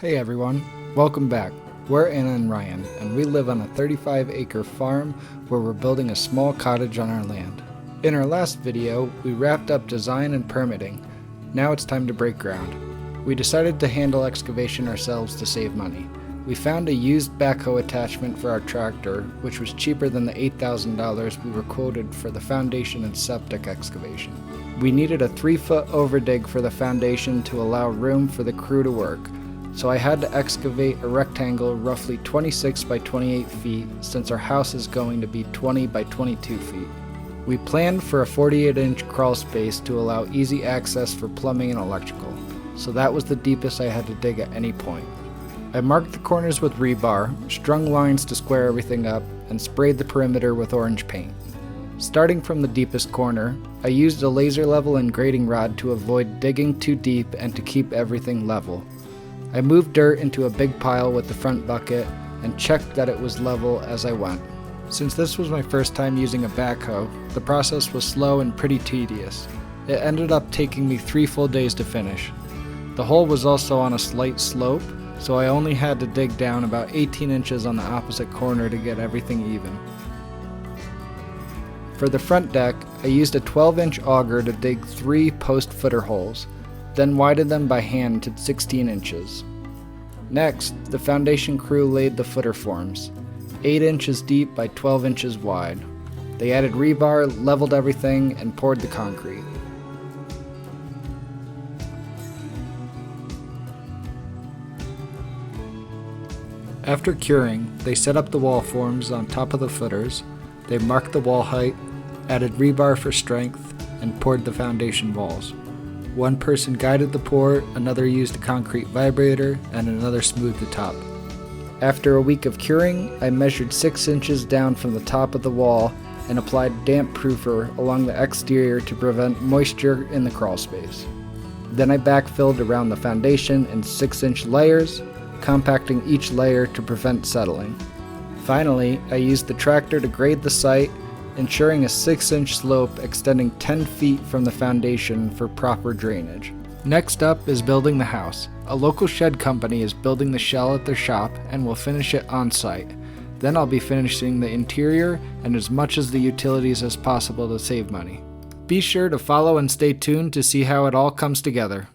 Hey everyone, welcome back. We're Anna and Ryan, and we live on a 35-acre farm where we're building a small cottage on our land. In our last video, we wrapped up design and permitting. Now it's time to break ground. We decided to handle excavation ourselves to save money. We found a used backhoe attachment for our tractor, which was cheaper than the $8,000 we were quoted for the foundation and septic excavation. We needed a 3-foot overdig for the foundation to allow room for the crew to work, so I had to excavate a rectangle roughly 26 by 28 feet since our house is going to be 20 by 22 feet. We planned for a 48-inch crawl space to allow easy access for plumbing and electrical, so that was the deepest I had to dig at any point. I marked the corners with rebar, strung lines to square everything up, and sprayed the perimeter with orange paint. Starting from the deepest corner, I used a laser level and grading rod to avoid digging too deep and to keep everything level. I moved dirt into a big pile with the front bucket and checked that it was level as I went. Since this was my first time using a backhoe, the process was slow and pretty tedious. It ended up taking me 3 full days to finish. The hole was also on a slight slope, so I only had to dig down about 18 inches on the opposite corner to get everything even. For the front deck, I used a 12-inch auger to dig 3 post footer holes, then widened them by hand to 16 inches. Next, the foundation crew laid the footer forms, 8 inches deep by 12 inches wide. They added rebar, leveled everything, and poured the concrete. After curing, they set up the wall forms on top of the footers, they marked the wall height, added rebar for strength, and poured the foundation walls. One person guided the pour, another used a concrete vibrator, and another smoothed the top. After a week of curing, I measured 6 inches down from the top of the wall and applied damp proofer along the exterior to prevent moisture in the crawl space. Then I backfilled around the foundation in 6-inch layers, compacting each layer to prevent settling. Finally, I used the tractor to grade the site, ensuring a 6-inch slope extending 10 feet from the foundation for proper drainage. Next up is building the house. A local shed company is building the shell at their shop and will finish it on site. Then I'll be finishing the interior and as much as the utilities as possible to save money. Be sure to follow and stay tuned to see how it all comes together.